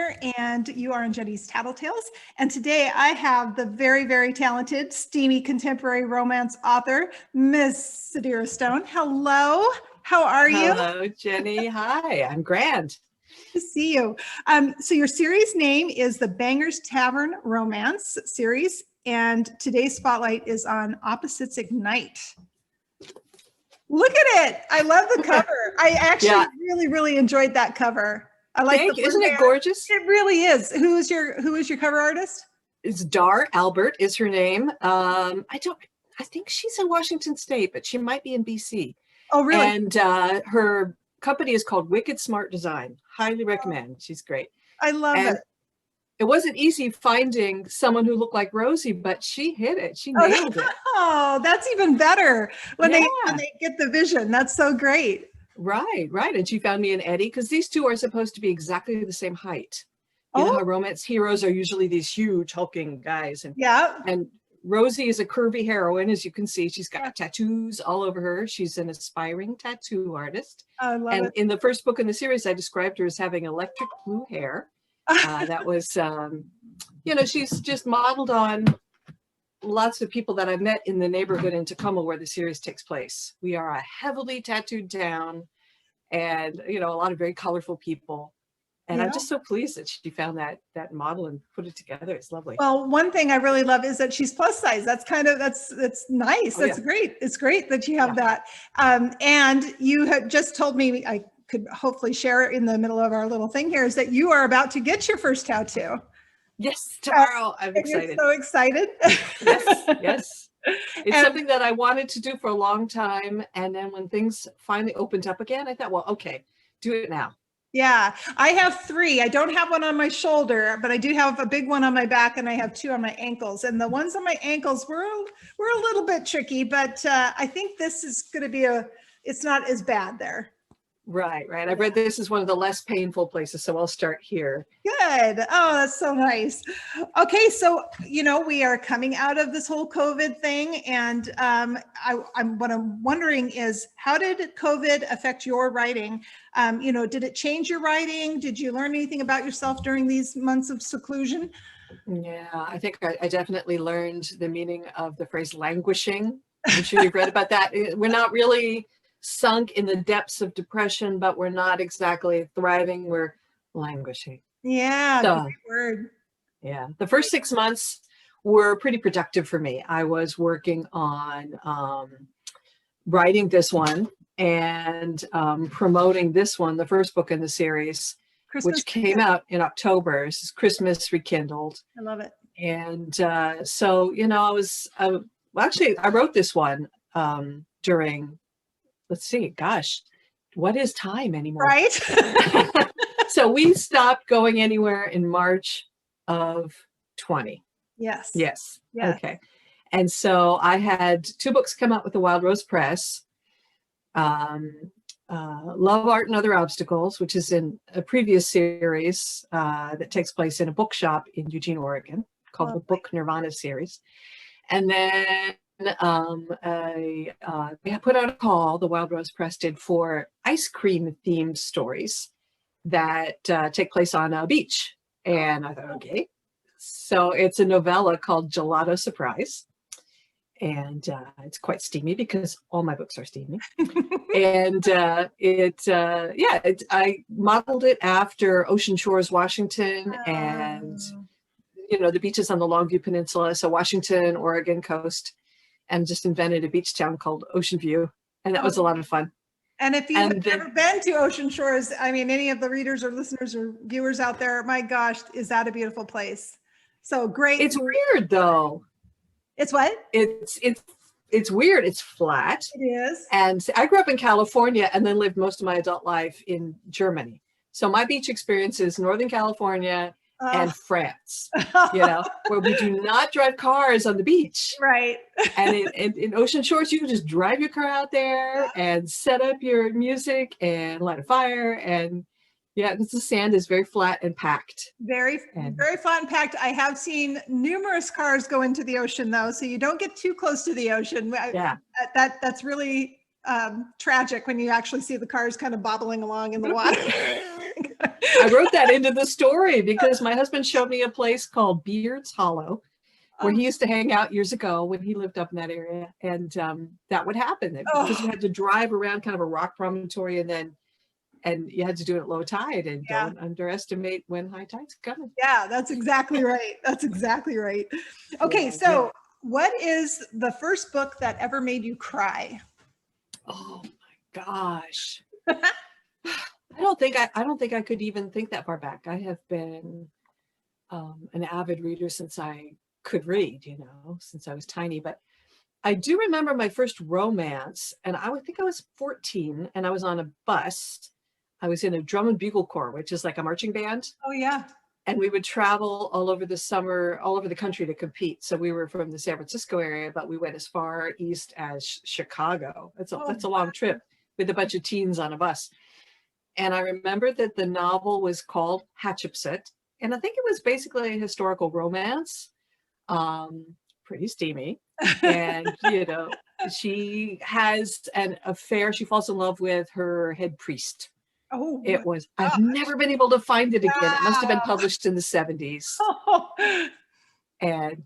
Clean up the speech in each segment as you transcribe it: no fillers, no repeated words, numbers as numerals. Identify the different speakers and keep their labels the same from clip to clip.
Speaker 1: Scrivener, and you are on Jeny's Tattletales. And today I have the very, very talented, steamy contemporary romance author, Miss Sadira Stone. Hello, how are you?
Speaker 2: Hello, Jeny. Hi, I'm grand.
Speaker 1: To see you. So your series name is the Bangers Tavern Romance series, and today's spotlight is on Opposites Ignite. Look at it. I love the cover. I actually really enjoyed that cover. I like
Speaker 2: Thank you. Isn't it gorgeous?
Speaker 1: It really is. Who is your cover artist?
Speaker 2: It's Dar Albert is her name. I think she's in Washington State, but she might be in BC.
Speaker 1: Oh, really?
Speaker 2: And her company is called Wicked Smart Design. Highly recommend. She's great.
Speaker 1: I love it.
Speaker 2: It wasn't easy finding someone who looked like Rosie, but she hit it. She nailed it.
Speaker 1: Oh, that's even better when they get the vision. That's so great.
Speaker 2: Right. And she found me and Eddie, because these two are supposed to be exactly the same height. You know how romance heroes are usually these huge hulking guys. And Rosie is a curvy heroine, as you can see. She's got tattoos all over her. She's an aspiring tattoo artist.
Speaker 1: I love it.
Speaker 2: In the first book in the series, I described her as having electric blue hair. That was, she's just modeled on lots of people that I've met in the neighborhood in Tacoma where the series takes place. We are a heavily tattooed town and, a lot of very colorful people. And I'm just so pleased that she found that model and put it together. It's lovely.
Speaker 1: Well, one thing I really love is that she's plus size. That's nice. That's great. It's great that you have that. And you had just told me, I could hopefully share it in the middle of our little thing here, is that you are about to get your first tattoo.
Speaker 2: Yes, tomorrow. I'm excited.
Speaker 1: You're so excited.
Speaker 2: Yes. It's something that I wanted to do for a long time. And then when things finally opened up again, I thought, well, okay, do it now.
Speaker 1: Yeah, I have 3. I don't have one on my shoulder, but I do have a big one on my back, and I have 2 on my ankles. And the ones on my ankles were a little bit tricky, but I think this is going to be it's not as bad there.
Speaker 2: Right. I read this is one of the less painful places, so I'll start here.
Speaker 1: Good. Oh, that's so nice. Okay, so we are coming out of this whole COVID thing, and what I'm wondering is, how did COVID affect your writing? Did it change your writing? Did you learn anything about yourself during these months of seclusion?
Speaker 2: Yeah, I think I definitely learned the meaning of the phrase languishing. I'm sure you've read about that. We're not really sunk in the depths of depression, but we're not exactly thriving. We're languishing.
Speaker 1: Yeah, great word.
Speaker 2: Yeah, the first 6 months were pretty productive for me. I was working on writing this one and promoting this one, the first book in the series, which came out in October. This is Christmas Rekindled.
Speaker 1: I love it.
Speaker 2: And so, I wrote this one during, let's see, gosh, what is time anymore?
Speaker 1: Right.
Speaker 2: So we stopped going anywhere in March of 20. Yes. Okay. And so I had 2 books come out with the Wild Rose Press. Love, Art, and Other Obstacles, which is in a previous series that takes place in a bookshop in Eugene, Oregon, called the Book Nirvana series. And then we put out a call, the Wild Rose Press did, for ice cream themed stories that take place on a beach. And I thought, okay. So it's a novella called Gelato Surprise. And it's quite steamy because all my books are steamy. And I modeled it after Ocean Shores, Washington, and the beaches on the Longview Peninsula, so Washington, Oregon coast, and just invented a beach town called Ocean View, and that was a lot of fun.
Speaker 1: And if you've never been to Ocean Shores, I mean, any of the readers or listeners or viewers out there, my gosh, is that a beautiful place? So great.
Speaker 2: It's weird though.
Speaker 1: It's what?
Speaker 2: It's weird. It's flat.
Speaker 1: It is.
Speaker 2: And I grew up in California and then lived most of my adult life in Germany. So my beach experience is Northern California and France, where we do not drive cars on the beach.
Speaker 1: Right.
Speaker 2: And in Ocean Shores, you can just drive your car out there and set up your music and light a fire. And the sand is very flat and packed.
Speaker 1: Very flat and packed. I have seen numerous cars go into the ocean though, so you don't get too close to the ocean. That's really tragic when you actually see the cars kind of bobbling along in the water.
Speaker 2: I wrote that into the story because my husband showed me a place called Beard's Hollow, where he used to hang out years ago when he lived up in that area. And that would happen because you had to drive around kind of a rock promontory and you had to do it at low tide, and don't underestimate when high tide's coming.
Speaker 1: Yeah, that's exactly right. That's exactly right. Okay, so what is the first book that ever made you cry?
Speaker 2: Oh my gosh. I don't think I could even think that far back. I have been an avid reader since I could read, since I was tiny. But I do remember my first romance, and I would think I was 14, and I was on a bus. I was in a drum and bugle corps, which is like a marching band.
Speaker 1: Oh yeah.
Speaker 2: And we would travel all over the summer, all over the country to compete. So we were from the San Francisco area, but we went as far east as Chicago. That's a long trip with a bunch of teens on a bus. And I remember that the novel was called Hatshepsut. And I think it was basically a historical romance, pretty steamy. And, she has an affair. She falls in love with her head priest.
Speaker 1: Oh,
Speaker 2: it was, I've never been able to find it again. It must have been published in the 70s. And,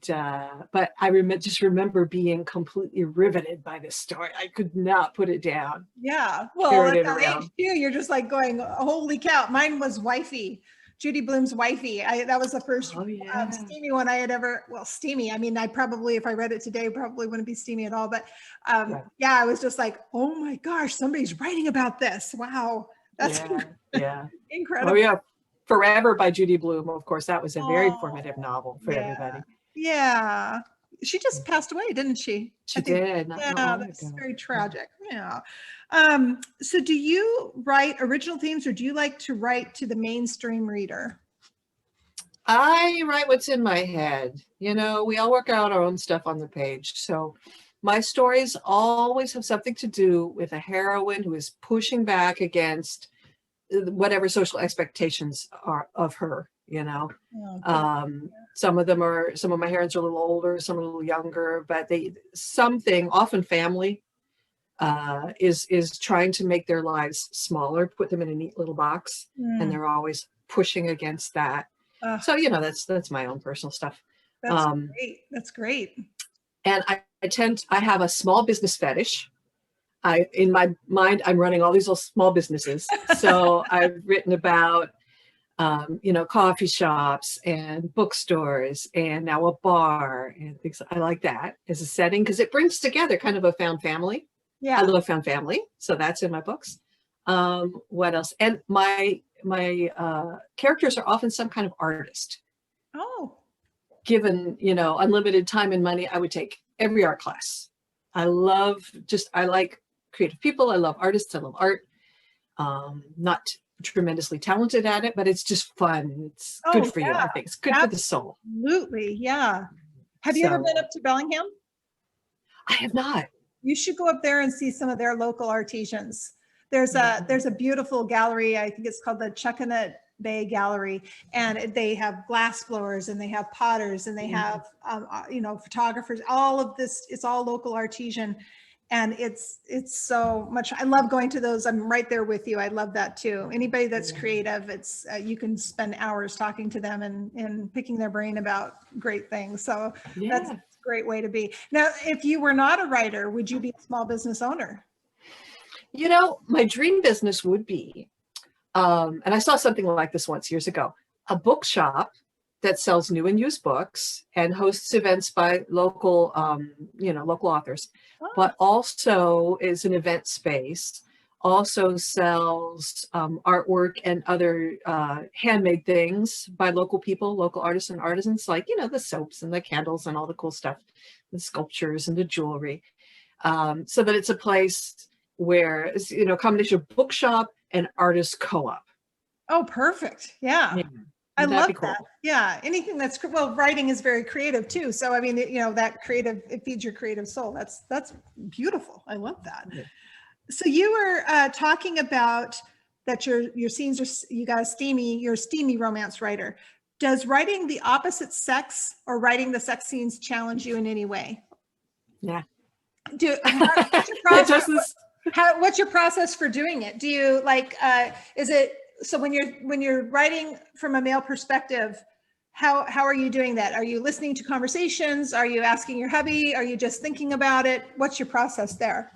Speaker 2: but I just remember being completely riveted by this story. I could not put it down.
Speaker 1: Yeah. Well, at that age too, you're just like going, holy cow. Mine was Wifey. Judy Blume's Wifey. That was the first steamy one I had ever, steamy. I mean, I probably, if I read it today, probably wouldn't be steamy at all. But I was just like, oh my gosh, somebody's writing about this. Wow. That's incredible.
Speaker 2: Oh yeah. Forever by Judy Blume. Of course, that was a very formative novel for everybody.
Speaker 1: Yeah. She just passed away, didn't she?
Speaker 2: She did.
Speaker 1: That's very tragic. Yeah. So do you write original themes, or do you like to write to the mainstream reader?
Speaker 2: I write what's in my head. We all work out our own stuff on the page. So my stories always have something to do with a heroine who is pushing back against whatever social expectations are of her, some of my heroines are a little older, some are a little younger, but often family is trying to make their lives smaller, put them in a neat little box, and they're always pushing against that. So that's my own personal stuff.
Speaker 1: That's great.
Speaker 2: And I have a small business fetish. In my mind, I'm running all these little small businesses. So I've written about, coffee shops and bookstores, and now a bar and things. I like that as a setting because it brings together kind of a found family. Yeah, I love found family, so that's in my books. What else? And my characters are often some kind of artist.
Speaker 1: Oh,
Speaker 2: given unlimited time and money, I would take every art class. I like creative people. I love artists. I love art. Not tremendously talented at it, but it's just fun. It's good for you. I think it's good for the soul.
Speaker 1: Absolutely. Yeah. Have you ever been up to Bellingham?
Speaker 2: I have not.
Speaker 1: You should go up there and see some of their local artisans. There's a beautiful gallery. I think it's called the Chuckanut Bay Gallery, and they have glass blowers, and they have potters, and they have photographers. All of this, it's all local artisan, and it's so much. I love going to those. I'm right there with you. I love that too. Anybody that's creative, it's you can spend hours talking to them and picking their brain about great things. So that's a great way to be. Now, if you were not a writer, would you be a small business owner?
Speaker 2: My dream business would be, and I saw something like this once years ago, a bookshop that sells new and used books and hosts events by local authors, but also is an event space, also sells artwork and other handmade things by local people, local artists and artisans, like, the soaps and the candles and all the cool stuff, the sculptures and the jewelry, so that it's a place where it's, a combination of bookshop and artist co-op.
Speaker 1: Oh, perfect. Yeah. I love that. Yeah. Anything that's, writing is very creative too. So, I mean, that creative, it feeds your creative soul. That's beautiful. I love that. Yeah. So you were talking about that your scenes are, you're a steamy romance writer. Does writing the opposite sex or writing the sex scenes challenge you in any way?
Speaker 2: Yeah.
Speaker 1: What's your process for doing it? Do you is it so when you're writing from a male perspective, how are you doing that? Are you listening to conversations? Are you asking your hubby? Are you just thinking about it? What's your process there?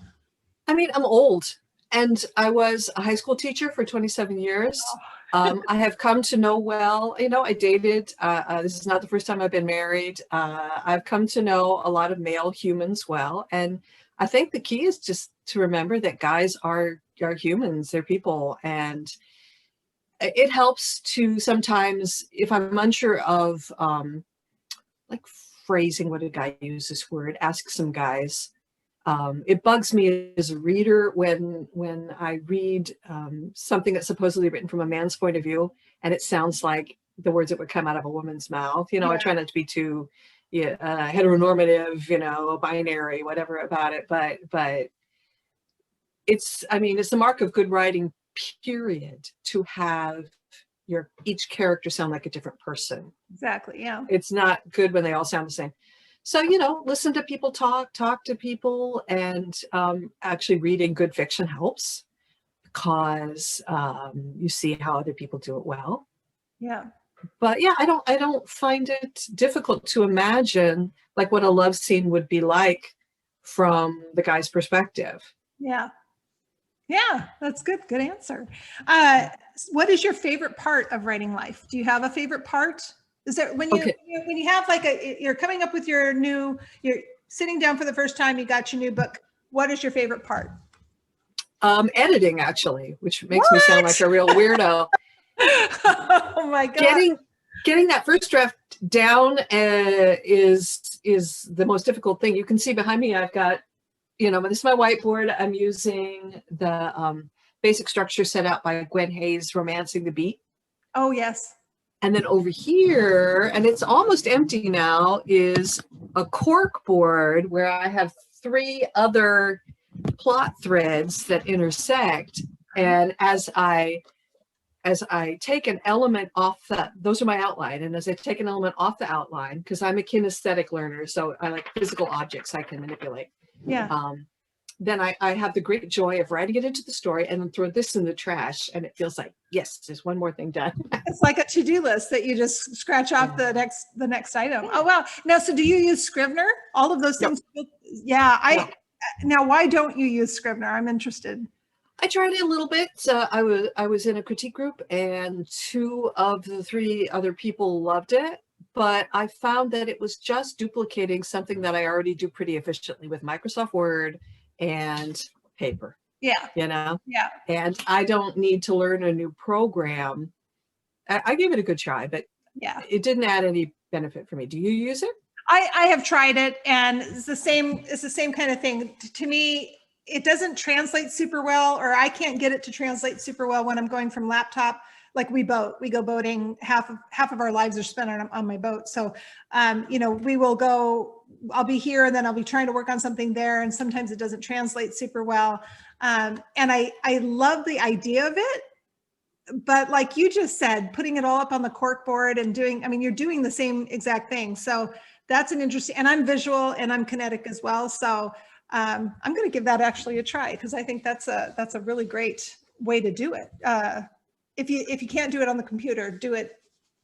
Speaker 2: I mean, I'm old, and I was a high school teacher for 27 years. I have come to know well, I dated, this is not the first time I've been married. I've come to know a lot of male humans well. And I think the key is just to remember that guys are humans, they're people. And it helps to sometimes, if I'm unsure of like phrasing, what did guy use this word, ask some guys. It bugs me as a reader when I read something that's supposedly written from a man's point of view, and it sounds like the words that would come out of a woman's mouth. I try not to be too heteronormative, binary, whatever about it. But it's the mark of good writing, period, to have each character sound like a different person.
Speaker 1: Exactly. Yeah.
Speaker 2: It's not good when they all sound the same. So, listen to people talk to people, and actually reading good fiction helps because you see how other people do it well.
Speaker 1: Yeah.
Speaker 2: But yeah, I don't find it difficult to imagine like what a love scene would be like from the guy's perspective.
Speaker 1: Yeah. Yeah, that's good. Good answer. What is your favorite part of writing life? Do you have a favorite part? Is there when you have like you're coming up with you're sitting down for the first time, you got your new book. What is your favorite part?
Speaker 2: Editing, actually, which makes me sound like a real weirdo.
Speaker 1: Oh my God.
Speaker 2: Getting that first draft down is the most difficult thing. You can see behind me, I've got, this is my whiteboard. I'm using the basic structure set out by Gwen Hayes, Romancing the Beat.
Speaker 1: Oh, yes.
Speaker 2: And then over here, and it's almost empty now, is a cork board where I have 3 other plot threads that intersect. And as I take an element off those are my outline. And as I take an element off the outline, because I'm a kinesthetic learner, so I like physical objects I can manipulate.
Speaker 1: Yeah.
Speaker 2: Then I have the great joy of writing it into the story and then throw this in the trash. And it feels like, yes, there's one more thing done.
Speaker 1: It's like a to-do list that you just scratch off the next item. Oh, wow. Now, so do you use Scrivener? All of those things? No. Yeah. Now, why don't you use Scrivener? I'm interested.
Speaker 2: I tried it a little bit. I was in a critique group, and 2 of the 3 other people loved it. But I found that it was just duplicating something that I already do pretty efficiently with Microsoft Word and paper.
Speaker 1: Yeah.
Speaker 2: Yeah.
Speaker 1: And
Speaker 2: I don't need to learn a new program. I gave it a good try, but it didn't add any benefit for me. Do you use it?
Speaker 1: I have tried it, and it's the same kind of thing. To me, it doesn't translate super well, or I can't get it to translate super well when I'm going from laptop. Like we go boating. Half of our lives are spent on my boat. So, we will go, I'll be here and then I'll be trying to work on something there. And sometimes it doesn't translate super well. And I love the idea of it, but like you just said, putting it all up on the cork board and you're doing the same exact thing. So that's an interesting, and I'm visual and I'm kinetic as well. So I'm going to give that actually a try, because I think that's a really great way to do it. If you can't do it on the computer, do it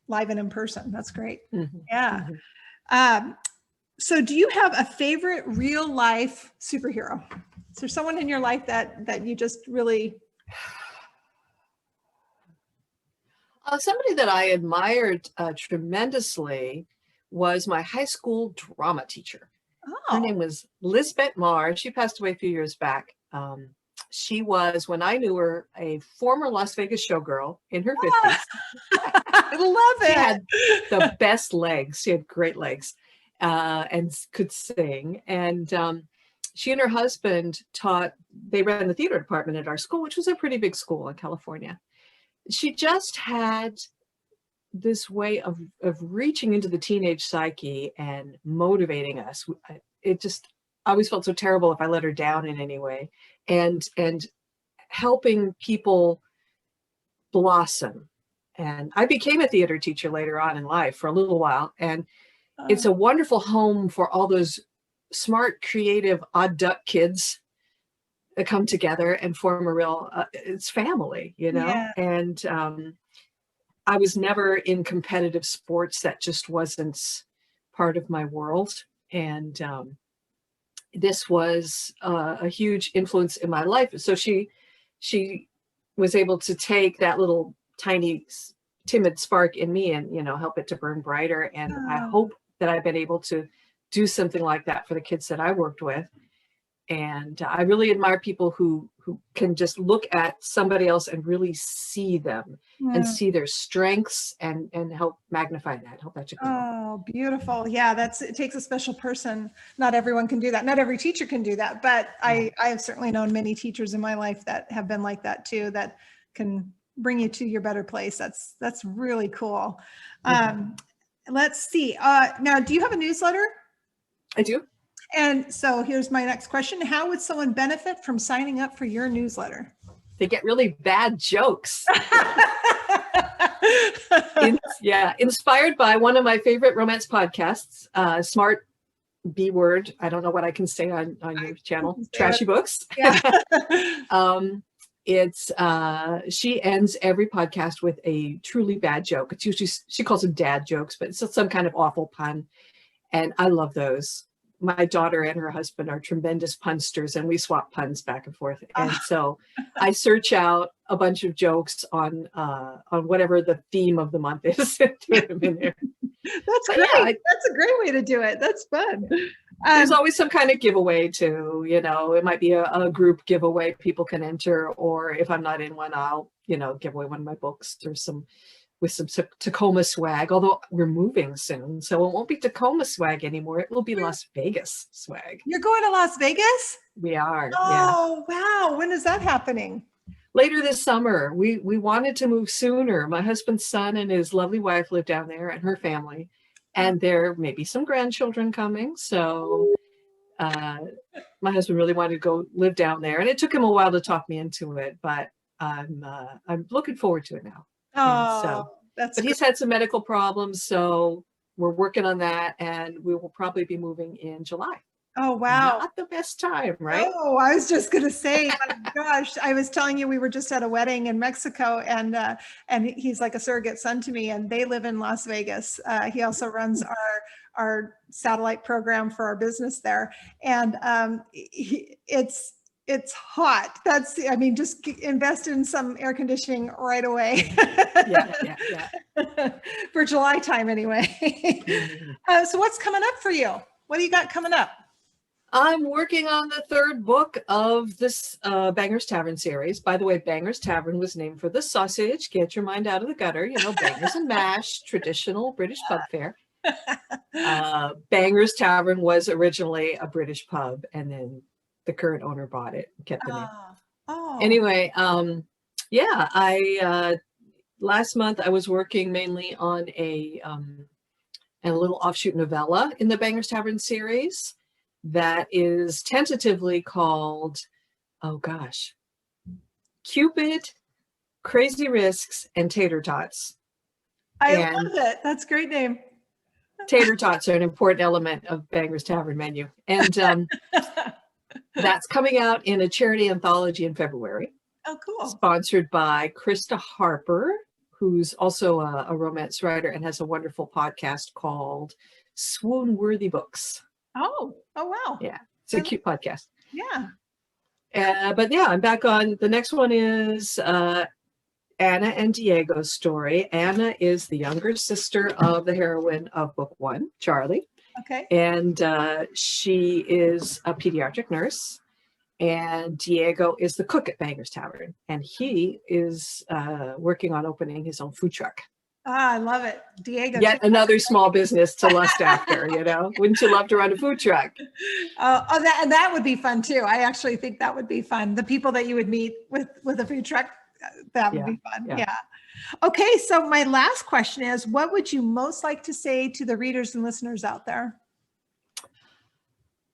Speaker 1: live and in person. That's great. Mm-hmm. Yeah. Mm-hmm. So do you have a favorite real life superhero? Is there someone in your life that you just really...
Speaker 2: Somebody that I admired tremendously was my high school drama teacher. Oh. Her name was Lisbeth Marr. She passed away a few years back. She was, when I knew her, a former Las Vegas showgirl in her 50s.
Speaker 1: I love it.
Speaker 2: She had the best legs. She had great legs and could sing. And she and her husband they ran the theater department at our school, which was a pretty big school in California. She just had this way of reaching into the teenage psyche and motivating us. I always felt so terrible if I let her down in any way, and helping people blossom. And I became a theater teacher later on in life for a little while, and it's a wonderful home for all those smart, creative, odd duck kids come together and form a real, it's family, you know?
Speaker 1: Yeah.
Speaker 2: And I was never in competitive sports. That just wasn't part of my world. And this was a huge influence in my life. So she was able to take that little tiny timid spark in me and, you know, help it to burn brighter. And I hope that I've been able to do something like that for the kids that I worked with. And I really admire people who can just look at somebody else and really see them and see their strengths and help magnify that, help that to grow.
Speaker 1: Oh, beautiful. Yeah, it takes a special person. Not everyone can do that. Not every teacher can do that, but I have certainly known many teachers in my life that have been like that too, that can bring you to your better place. That's really cool. Let's see. Now, do you have a newsletter?
Speaker 2: I do.
Speaker 1: And so here's my next question. How would someone benefit from signing up for your newsletter?
Speaker 2: They get really bad jokes. Inspired by one of my favorite romance podcasts, Smart B Word. I don't know what I can say on your channel. Trashy Books. Yeah. She ends every podcast with a truly bad joke. It's usually, she calls them dad jokes, but it's some kind of awful pun. And I love those. My daughter and her husband are tremendous punsters, and we swap puns back and forth. And so I search out a bunch of jokes on whatever the theme of the month is. That's great.
Speaker 1: Yeah, that's a great way to do it. That's fun.
Speaker 2: There's always some kind of giveaway too, you know, it might be a group giveaway people can enter, or if I'm not in one, I'll, you know, give away one of my books or some Tacoma swag, although we're moving soon. So it won't be Tacoma swag anymore. It will be Las Vegas swag.
Speaker 1: You're going to Las Vegas?
Speaker 2: We are.
Speaker 1: Oh, yeah. Wow. When is that happening?
Speaker 2: Later this summer. We wanted to move sooner. My husband's son and his lovely wife live down there, and her family. And there may be some grandchildren coming. So my husband really wanted to go live down there. And it took him a while to talk me into it, but I'm looking forward to it now.
Speaker 1: Oh,
Speaker 2: but he's had some medical problems, so we're working on that, and we will probably be moving in July.
Speaker 1: Oh, wow.
Speaker 2: Not the best time, right?
Speaker 1: Oh, I was just going to say, my gosh, I was telling you, we were just at a wedding in Mexico, and he's like a surrogate son to me, and they live in Las Vegas. He also runs our satellite program for our business there. And it's hot. Just invest in some air conditioning right away.
Speaker 2: Yeah.
Speaker 1: For July time anyway. So what's coming up for you? What do you got coming up?
Speaker 2: I'm working on the third book of this Bangers Tavern series. By the way, Bangers Tavern was named for the sausage. Get your mind out of the gutter. You know, bangers and mash, traditional British pub fare. Bangers Tavern was originally a British pub, and then the current owner bought it and kept the name. Anyway, I last month I was working mainly on a little offshoot novella in the Bangers Tavern series that is tentatively called, Cupid, Crazy Risks, and Tater Tots.
Speaker 1: I love it. That's a great name.
Speaker 2: Tater tots are an important element of Bangers Tavern menu. And that's coming out in a charity anthology in February.
Speaker 1: Oh, cool.
Speaker 2: Sponsored by Krista Harper, who's also a romance writer and has a wonderful podcast called Swoon Worthy Books.
Speaker 1: Oh, wow.
Speaker 2: Yeah, it's a cute podcast.
Speaker 1: Yeah.
Speaker 2: But yeah, I'm back on. The next one is Anna and Diego's story. Anna is the younger sister of the heroine of book one, Charlie.
Speaker 1: Okay.
Speaker 2: And she is a pediatric nurse. And Diego is the cook at Bangers Tavern. And he is working on opening his own food truck.
Speaker 1: I love it. Diego.
Speaker 2: Yet another small business to lust after, you know? Wouldn't you love to run a food truck?
Speaker 1: That would be fun too. I actually think that would be fun. The people that you would meet with a food truck, that would be fun. Yeah. Okay. So my last question is, what would you most like to say to the readers and listeners out there?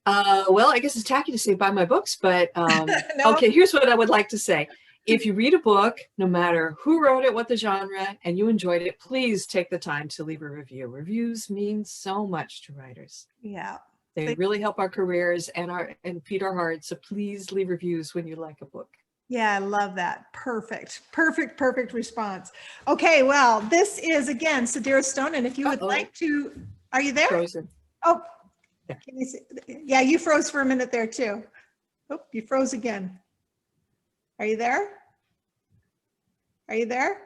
Speaker 2: Well, I guess it's tacky to say buy my books, but
Speaker 1: No.
Speaker 2: Okay, here's what I would like to say. If you read a book, no matter who wrote it, what the genre, and you enjoyed it, please take the time to leave a review. Reviews mean so much to writers.
Speaker 1: Yeah.
Speaker 2: They really help our careers and feed our hearts. So please leave reviews when you like a book.
Speaker 1: Yeah, I love that. Perfect, perfect, perfect response. Okay, well, this is again Sadira Stone, and if you would like to, are you there?
Speaker 2: Frozen.
Speaker 1: Oh,
Speaker 2: yeah.
Speaker 1: Can you see? Yeah, you froze for a minute there too. Oh, you froze again. Are you there? Are you there?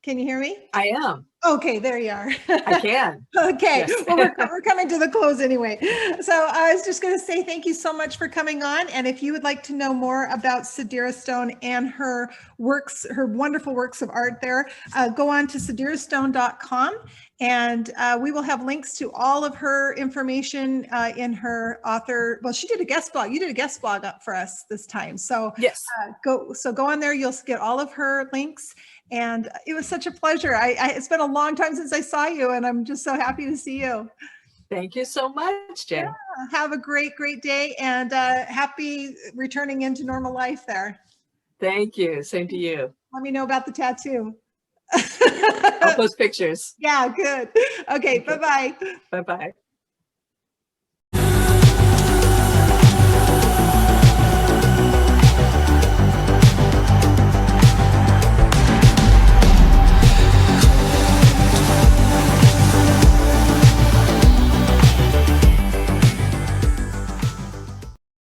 Speaker 1: Can you hear me?
Speaker 2: I am.
Speaker 1: Okay, there you are.
Speaker 2: I can.
Speaker 1: Okay,
Speaker 2: Yes.
Speaker 1: well, we're coming to the close anyway. So I was just going to say thank you so much for coming on. And if you would like to know more about Sadira Stone and her works, her wonderful works of art there, go on to sadirastone.com, and we will have links to all of her information in her author. Well, she did a guest blog. You did a guest blog up for us this time. So
Speaker 2: yes.
Speaker 1: go on there. You'll get all of her links. And it was such a pleasure. It's been a long time since I saw you, and I'm just so happy to see you.
Speaker 2: Thank you so much, Jen.
Speaker 1: Yeah, have a great, great day, and happy returning into normal life there.
Speaker 2: Thank you. Same to you.
Speaker 1: Let me know about the tattoo.
Speaker 2: I'll post pictures.
Speaker 1: Yeah, good. Okay, bye-bye.
Speaker 2: Bye-bye.